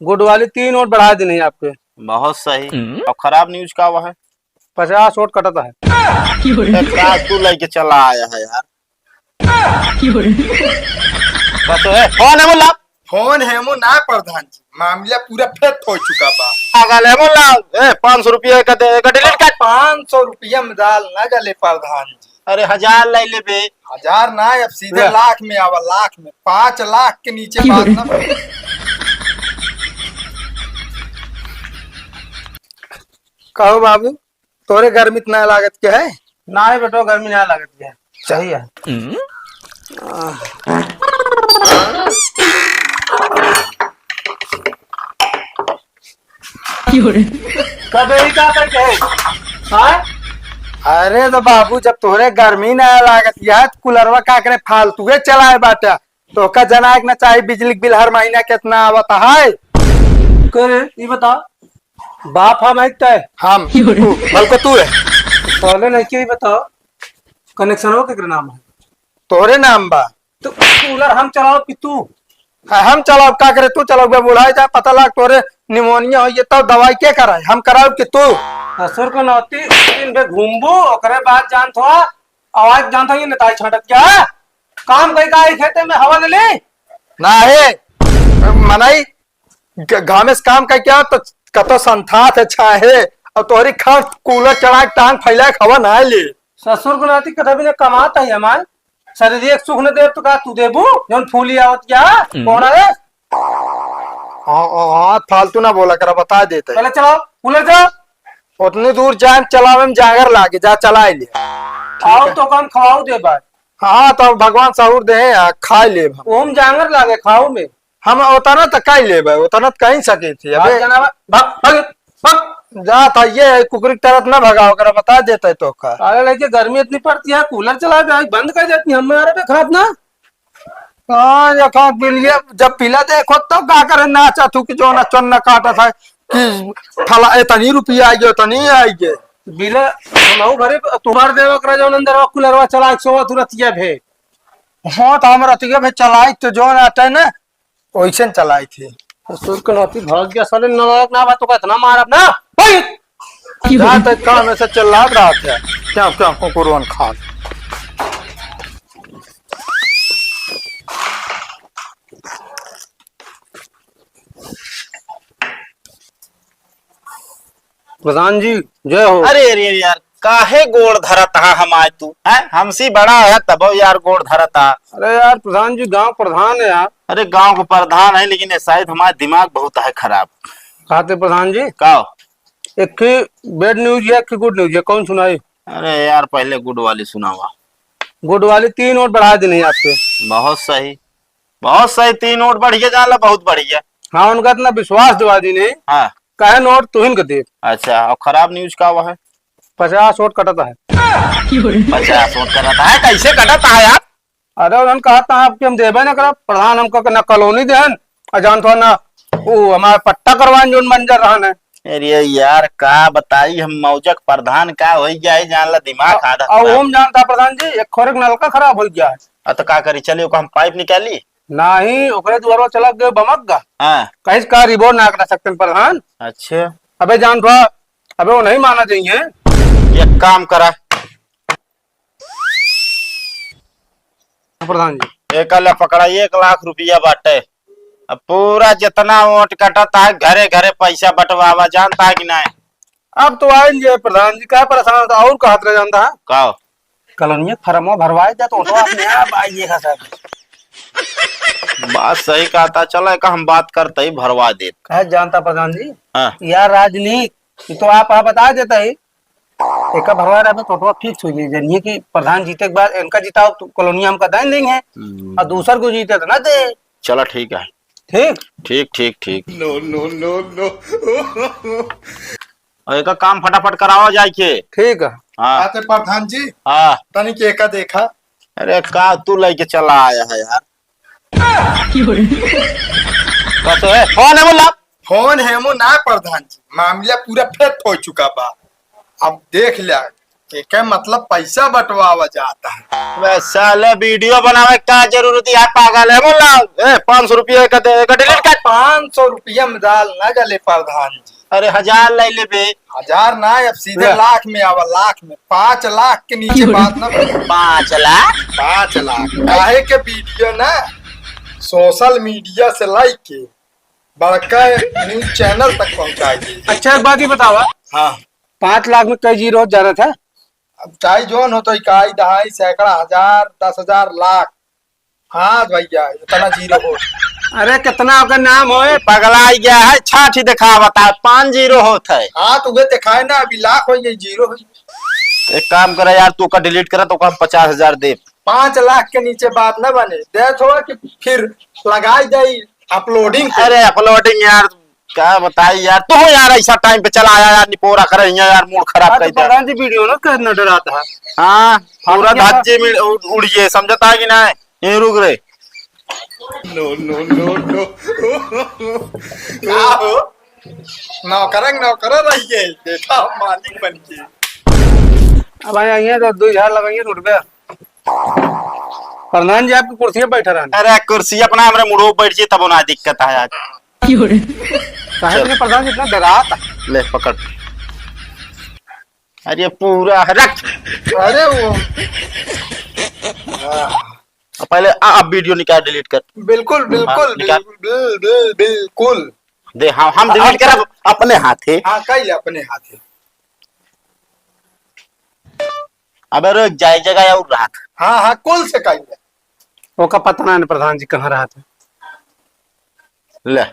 Good वाली 3 vote बढ़ा दी नहीं आपके। बहुत सही। और खराब न्यूज का हुआ है? 50 वोट कटता है। का तू लेके चला आया है यार। तो है कौन है मुल्ला? फोन है मु ना प्रधान जी, मामला पूरा फेट हो चुका बा। पागल है मुल्ला। 500 रुपया का डिलीट कर। 500 रुपया में डाल ना गले प्रधान जी। अरे 1000 ले ले बे। 1000 ना, अब सीधे लाख में आवा, लाख में 5 लाख के नीचे बात ना। कहो बाबू, तोरे घर में इतना लागत क्या है? ना है बेटो, गर्मी ना लागत क्या है, सही है। कब यही कहा था क्या? हाँ? अरे तो बाबू, जब तोरे गर्मी ना लागत या कूलरवा का करे फालतू चलाए बाटा, तो का जनाक ना चाहे बिजली बिल हर महीना कितना आवता है? करे ये बता, बाप हम है हम बल्कि तू है पहले नहीं क्यों बताओ, कनेक्शन हो के नाम है तोरे नाम बा, तो कूलर हम चलाओ कि तू? हम चलाओ का करे, तू चलाओ बुढ़ाई जा, पता लग तोरे निमोनिया हो ये तब दवाई के कराए, हम कराओ कि तू? असुर को नौती दिन पे घूमबू ओकरे बाद जान थो आवाज जान थो ये नेताई छाटत क्या काम कई का खेते में हवा ले ना है मनाई गाँव में काम का क्या तो कतो संथात अच्छा है, और तोहरी खा कूलर चढ़ा टांग फैला खवा ना ले। ससुर को नाती कथा भी ने कमाता है हमार शरीर सुख न दे तो का तू देबू जौन फूली आवत क्या कौन है? हाँ फालतू ना बोला करा, बता देते पहले चलाओ कूलर चलाओ, उतनी दूर जाए चलावे में जागर लागे जा चलाए ले आओ तो काम खवाओ दे बात। हाँ तो भगवान सहूर दे खा ले ओम जांगर लागे खाओ में हम उतना तो कहीं ले उतना तो कहीं सके थे अबे भग भग भग जा था ये कुकरी तरफ ना भगाओ कर बता देता है तो का अरे लेके गर्मी इतनी पड़ती है कूलर चला जाए बंद कर जाती है हमारे पे खराब ना। हाँ यखा बिलिया जब पीला देखो तो का करे नाचा तू कि जो ना चन्ना काटा था कि फला इतनी रुपया आई गए नहीं आई गए बिले हम घरे तुम्हारे देवा करा जो अंदर कूलरवा चला 100 तुरंत ये भे। हाँ तो हमारा तिगे भे चलाई तो जो आता है ना वैसे चलाई थी सुर के नौती भाग गया साले नलायक ना बातों का इतना मार अपना जहाँ तक काम ऐसा चल रहा था क्या क्या कुकुरवन खा प्रधान जी जय हो। अरे अरे यार काहे गोड़ धरता हम आज तू है हमसे बड़ा है तब यार गोड़ धरता। अरे यार प्रधान जी गांव प्रधान है यार। अरे गांव का प्रधान है लेकिन शायद हमारा दिमाग बहुत है खराब। कहते प्रधान जी का एक बैड न्यूज है एक गुड न्यूज है, कौन सुनाई? अरे यार पहले गुड वाली सुनावा। गुड वाली 3 वोट बढ़ा दी नहीं आपके। बहुत सही 3 वोट बढ़िया जाला बहुत बढ़िया। हाँ उनका इतना विश्वास दिवा दी नहीं। हाँ कहे नोट तुहिन के दे। अच्छा और खराब न्यूज का हुआ है? 50 वोट कटता है। 50 वोट कटता है? कैसे कटता है यार? अरे उन्होंने कहा था आपके हम देवे ना करा प्रधान हमको न कॉलोनी देन जान थो ना वो हमारा पट्टा करवान जो मंजर रहन है। अरे यार का बताई हम मौजक प्रधान का हो जाए जानला दिमाग आधा और ओम जानता प्रधान जी एक खोरक नलका खराब हो गया है तो का करी चलिए हम पाइप निकाली नहीं ओकरे द्वारा चला गए बमक गा। हाँ कहीं का रिबोर ना कर सकते प्रधान। अच्छा अबे जान थो अबे वो नहीं माना चाहिए। एक काम करा प्रधान जी एक पकड़ा 1 लाख रुपया बाटे अब पूरा जितना वोट कटता है घरे घरे पैसा बंटवावा जानता है कि नहीं? अब तो आएंगे प्रधान जी क्या परेशान था और कहा रह जानता है का कॉलोनी फर्मो भरवाए दे तो अपने आप आइएगा सर। बात सही कहता चलो का हम बात करते ही भरवा दे। कह जानता प्रधान जी हाँ यार राजनीति तो आप बता देता है एक भरवा रहे तो फिक्स हो जाइए कि प्रधान जीते के बाद इनका जीता तो कॉलोनी हमका दान देंगे और दूसर को जीते तो ना दे। चलो ठीक है ठीक ठीक ठीक ठीक। नो नो नो नो और एक काम फटाफट कराओ जाए के। ठीक है। हाँ आते प्रधान जी हाँ तनी के का देखा। अरे का तू लेके चला आया है यार? कैसे है कौन है बोला? फोन है मु ना प्रधान जी, मामला पूरा फेट हो चुका बा। अब देख लिया एक मतलब पैसा बंटवावा जाता है। वे साले वीडियो बनावे का जरूरत है पागल है बोला 500 रुपये का डिलीट कर। 500 रुपया में दाल न गले प्रधान जी। अरे 1000 ले ले बे। 1000 ना, अब सीधे ले। लाख में आवा, लाख में 5 लाख के नीचे बात ना बने। 5 लाख 5 लाख काहे के वीडियो ना सोशल मीडिया से लाइक के बड़का न्यूज चैनल तक पहुंचाइए। अच्छा एक बात ही बतावा, हाँ 5 लाख में कई जीरो जा रहा था? अब चाहे जोन हो तो इकाई दहाई सैकड़ा हजार 10,000 लाख। हाँ भैया इतना जीरो हो। अरे कितना का नाम होए? पगला गया है छाछ दिखा बता 5 जीरो होता है। हाँ तो वे दिखाए ना, अभी लाख हो गई जीरो हो गई। एक काम करे यार तू का डिलीट करा तो 50,000 दे। 5 लाख के नीचे बात न बने दे थोड़ा कि फिर लगाई जाई अपलोडिंग। अरे अपलोडिंग यार क्या बताई यार तू यार ऐसा टाइम पे चला आया यार निपोरा करे यार मूड खराब कर दिया। प्रधान जी वीडियो ना करना डरा था। हाँ पूरा हाँ, क्या धज्जे में उड़िए समझता है कि ना यहीं रुक रहे। नो नो नो नो क्या हो नौकर रहिए देखा हम मालिक बन के। अब आइए तो 2000 लगाइए टूट गया। प्रधान जी आपकी कुर्सी पे बैठा रहना। अरे कुर्सी अपना हमारे मुड़ो बैठ जाए तब ना दिक्कत है आज। काहे के प्रधान जी इतना डरा था? ले पकड़। अरे पूरा रख। अरे वो पहले अब वीडियो निकाल डिलीट कर। बिल्कुल बिल्कुल निकाल। बिल्कुल दे हाँ हम डिलीट कर अपने हाथे। हाँ कई अपने हाथे। अबे रोक जाए जगह और रहा था। हाँ हाँ कुल से कई वो का पता नहीं प्रधान जी कहाँ रहा था। ले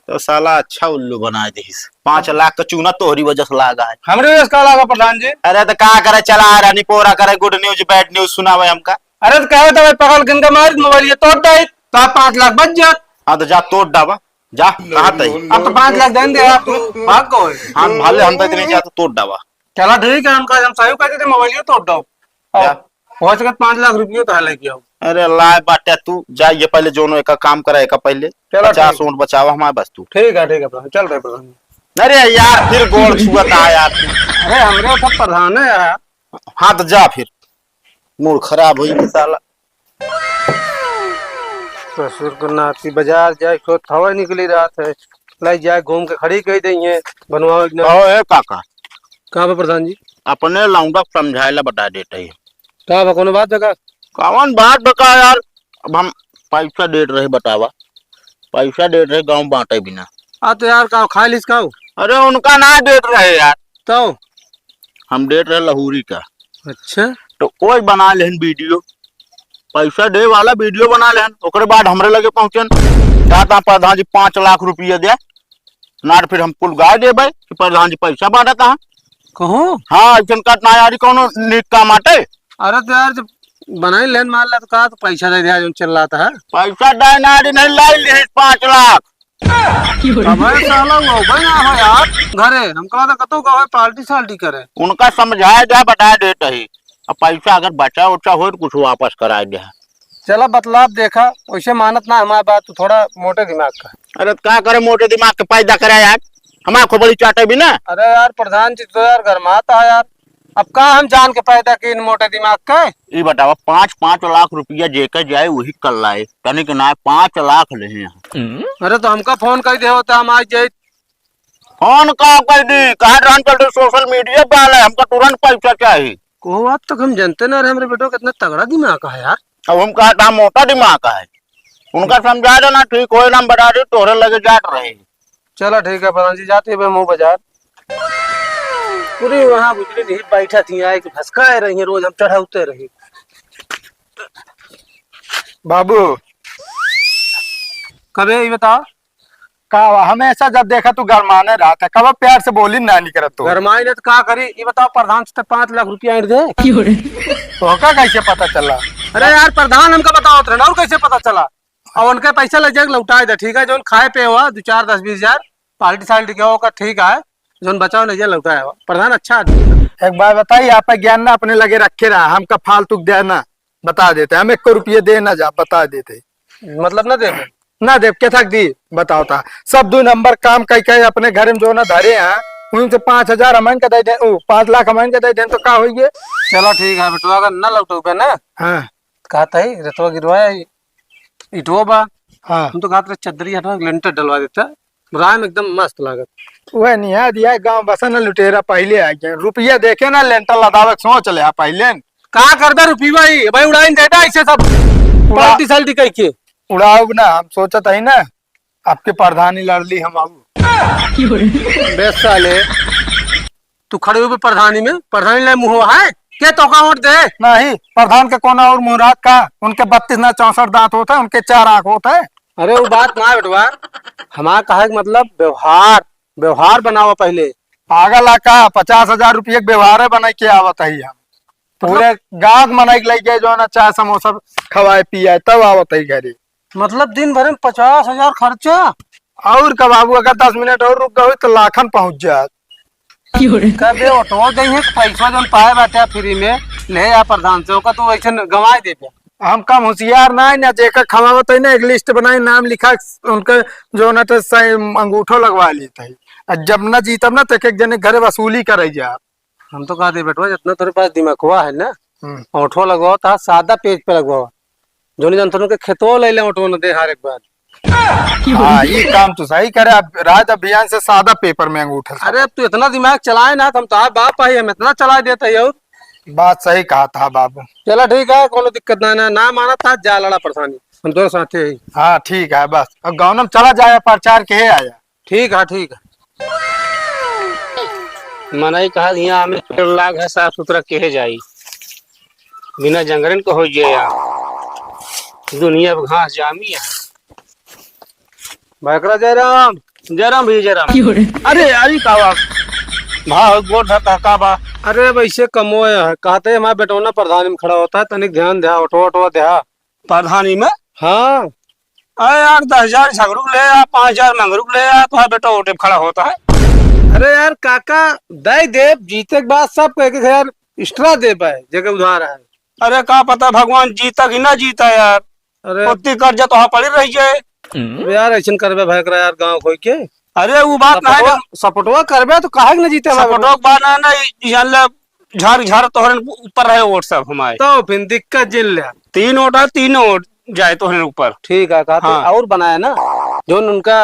तो साला अच्छा उल्लू बना दी 5 लाख का चूना तोहरी वजह से लागा है। हमरे वजह से का लगा प्रधान जी? अरे तो क्या करे चला आ रहा निपोरा करे गुड न्यूज बैड न्यूज सुनावे हमका। अरे तो कहे तो पकड़ गिन के मार मोबाइल ये तोड़ दे तो आप 5 लाख बच जात। हाँ तो जा तोड़ डाबा जा कहा तई। अब तो 5 लाख देंगे आप तो भाग गए। हाँ भाले हम तो इतने जा तो तोड़ डाबा। चला ठीक है, हम सही कहते थे मोबाइल ये तोड़ दो। क्या? हो सके 5 लाख रुपये तो लेके आओ। अरे लाए बाटे तू जा ये पहले जोनो का काम करे का पहले चलो 50 ठीक। ऊँट बचावा हमारे बस तू। ठीक है प्रधान चल रहे प्रधान जी। अरे यार फिर गोल छुआ था यार तू। अरे हमरे सब प्रधान है यार। हाँ तो जा फिर मूड खराब हुई साला। ससुर को नाती बाजार जाए तो हवा निकली रात है लाई जाए घूम के खड़ी कही दी है बनवाओ एक कहो ए काका कहाँ पे प्रधान जी? अपने लौंडा समझाए बता देते है। कहाँ पे कोनो बात जगह? कौन बात बता यार अब हम पैसा दे रहे बतावा पैसा दे रहे गांव बांटे बिना। तो यार का खा लिस का अरे उनका ना दे रहे यार तो हम दे रहे लहूरी का। अच्छा तो कोई बना लेन वीडियो पैसा दे वाला वीडियो बना लेन ओकरे बाद हमरे लगे पहुंचन कहता प्रधान जी 5 लाख रुपया दे ना फिर हम कुल गाय देवे कि प्रधान जी पैसा बांटता है। कहो हाँ ऐसा करना यार कोनो निक काम आटे। अरे तो यार जब बनाई लेन मान ला तो कहा तो पैसा दे दिया जो चल रहा था। पैसा डायनारी नहीं लाई ली 5 लाख। हमारे साला वो भाई ना हो यार घरे हम कहा था कतो का पार्टी साल्टी करे। उनका समझाया जाए बता देते ही अब पैसा अगर बचा उचा हो तो कुछ वापस करा दे। चला बतलाव देखा वैसे मानत ना हमारी बात तो थोड़ा मोटे दिमाग का। अरे क्या करे मोटे दिमाग के पैदा करे यार हमारे खोपड़ी चाटे भी ना। अरे यार प्रधान जी तो यार गरमाता है यार। अब कहा हम जान के पैदा की इन मोटे दिमाग का। ये बतावा 5 लाख रुपया जेकर जाए वही कर लाए यानी कि ना 5 लाख ले हैं। अरे तो हमका फोन कर दे होता हम आज जाए। फोन का कर दी कहा रहन चल सोशल मीडिया पे आला हमको तुरंत पैसा चाहिए। को बात तक हम जानते ना रहे हमरे बेटो कितना तगड़ा दिमाग का है यार। अब हम कहा था मोटा दिमाग का है उनका समझा देना ठीक हो ना बता दे तोहरे लगे जाट रहे। चलो ठीक है प्रधान जी जाते हुए मुँह बाजार पूरी वहाँ गुजरी नहीं बैठा थी आए कि भसकाए रही रोज हम चढ़ाते रही। बाबू कभी ये बताओ का हमेशा जब देखा तू गरमाने रहा था कब प्यार से बोली ना नहीं करत तू। गरमाई ने तो का करी ये बताओ प्रधान से 5 लाख रुपया ऐंठ दे। तो का कैसे पता चला? अरे यार प्रधान हमका बताओ तो और कैसे पता चला। और उनके पैसा ले जाकर लौटाए दे ठीक है जो खाए पे हुआ 2 4 10 20 हजार पार्टी साल्टी के होगा ठीक है जो बचाओ नहीं लौटाया हुआ प्रधान अच्छा आदमी है। एक बार बताइए आप ज्ञान ना अपने लगे रखे रहा हमका फालतू देना बता देते हम 1 रुपये दे ना जा बता देते मतलब ना दे ना देव के थक दी बताओ था सब 2 नंबर काम कई कई अपने घर में जो ना धरे हैं उनसे 5,000 हमन के दे दे, 5 लाख हमन के दे दे तो का होइए। चलो ठीक है बेटवा, अगर न लौटो पे ना हाँ कहता ही रतवा गिरवाया इटो बा, हाँ हम तो कहते चद्दरी हटवा के लेंटर डलवा देता, राय में एकदम मस्त लागत। वह निहा दिया गांव बसा न लुटेरा पहले आ गया, रुपया देखे ना लेंटर लदावे के सोच ले पहले का करता रुपी भाई भाई उड़ाई देता ऐसे सब पार्टी साल्टी कह के उड़ाओ ना। हम सोचत है ना आपके प्रधानी लड़ली हम आऊ बेस साले तू खड़े हुए प्रधानी में, प्रधानी ले मुंह है के तो का वोट दे। नहीं प्रधान के कोना और मुराद का, उनके 32 ना 64 दांत होता है, उनके 4 आंख होता है। अरे वो बात ना बेटवा, हमारा कहा कि मतलब व्यवहार व्यवहार बनाओ पहले। पागल आका 50,000 रुपये के व्यवहार बना के आवत है हम पूरे गांव मनाई के लगे जो ना चाय समोसा खवाए पिया तब आवत है घरे। मतलब दिन भर में 50,000 खर्चा। और का बाबू अगर 10 मिनट और रुक गए तो लाखन पहुंच जात। कबे ऑटो दे है पैसा जन पाए बाटे फ्री में ले आ प्रधान से ओका तो वैसे गवाए दे पे। हम कम होशियार ना है ना, जेकर खवावत है ना एक लिस्ट बनाई नाम लिखा उनके जो ना तो अंगूठो लगवा लेता है, और जब ना जीतब ना तो एक जने घरे वसूली करे जा। हम तो कहते बेटवा जितना तेरे पास दिमाग हुआ है ना ऑटो लगवाओ था सादा पेज पे लगवाओ, जो नहीं जानते के खेतो ले ले ऑटो न दे हर एक बार। हाँ ये काम तो सही करे, अब राज अभियान से सादा पेपर में अंगूठा। अरे अब तू इतना दिमाग चलाए ना, हम तो आप बाप आई हम इतना चला देते है। और बात सही कहा था बाबू। चला ठीक है, कोनो दिक्कत ना माना था जा लड़ा परेशानी हम दोनों साथे ही। हाँ ठीक है बस, अब गाँव में चला जाए प्रचार के आया। ठीक है ठीक है। मनाई कहा यहाँ हमें पेड़ लाग है साफ सुथरा कहे जाई, बिना जंगरन को हो जाए दुनिया में घास जामी है। भाईकरा जयराम जयराम भी जयराम। अरे अरे का भाव गोड़ धरता का बा। अरे वैसे कमो है कहते हमारा बेटौना प्रधान में खड़ा होता है, तनिक ध्यान दे ऑटो ऑटो दे। प्रधानी में हाँ अरे यार 10,000 झगड़ू ले आ 5,000 मंगरू ले आ तो बेटा ओटे खड़ा होता है। अरे यार काका दे दे जीते के बाद सब कह के यार एक्स्ट्रा दे पाए जगह उधार है। अरे का पता भगवान जीता कि ना जीता यार, अरे उतनी कर्जा तो पड़ी रही जाए यार ऐसा करबे भाईकरा यार गाँव खोई के। अरे वो बात ना है सपोर्टवा करबे तो काहे के ना जीते सपोर्टो के बात ना जान ले झाड़ झाड़ तोहरे ऊपर रहे वोट सब हमारे तो फिर दिक्कत जिल ले 3 वोट है 3 वोट जाए तोहरे ऊपर। ठीक है कहते हाँ। और बनाया ना जो उनका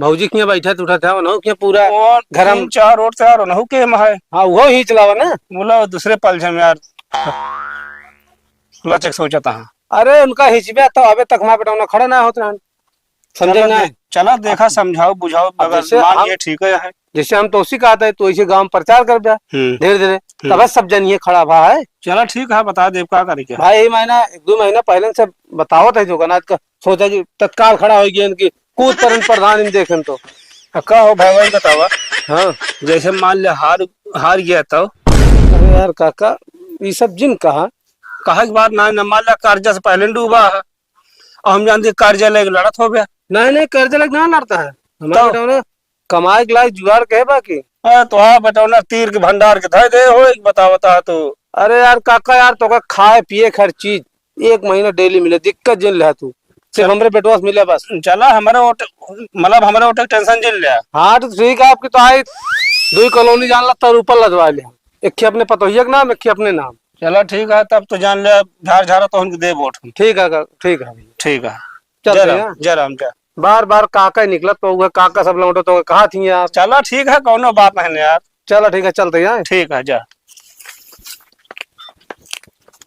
भौजी के बैठा उठा था वो के पूरा और घर घरम 4 वोट से यार नहु के है। हाँ वो ही चलावा ना बोला दूसरे पल में यार लचक सोचता है। अरे उनका हिचबे तो अबे तक हमारा बेटा खड़ा ना होता समझे ना। चला देखा समझाओ बुझाओ अगर जैसे मान हम- ये ठीक है। जैसे हम तो उसी का आता है तो इसे गांव में प्रचार कर दिया धीरे धीरे तब सब जनिए खड़ा भा है। चला ठीक है बता दे का करे क्या। भाई यही महीना 1-2 महीना पहले से बताओ था जो गनाथ का सोचा जी तत्काल खड़ा हो गया इनकी कूद पर प्रधान इन देखें तो का हो भाई वही बतावा। हाँ। जैसे मान ले हार गया तो अरे यार काका ये सब जिन कहा की बात ना मान ले कर्जा से पहले डूबा है और हम जानते कर्जा लेके लड़त हो गया। नहीं कर्ज लग ना लड़ता है हमारा बेटा ना कमाए के लायक जुगाड़ कहे बाकी। तो हाँ बताओ ना तीर के भंडार के धय दे हो बता तो। अरे यार काका यार तो खाए पिए हर चीज 1 महीना डेली मिले दिक्कत जिन ले तू सिर्फ हमारे बेटवा से मिले बस। चला हमारे मतलब हमारे ओटे टेंशन जिल लिया। हाँ तो ठीक है आपकी तो आई 2 कॉलोनी जान ला तर ऊपर लदवा लिया एक अपने पतोहिया के नाम एक अपने नाम। चलो ठीक है तब तो जान ले झाड़ झाड़ा तो उनके दे वोट। ठीक है ठीक है ठीक है चलते हैं। जयराम जय बार बार काका ही निकला तो हुआ काका सब लौटो तो कहा थी यार। चलो ठीक है कोनो बात नहीं यार। चलो ठीक है चलते हैं। ठीक है जा।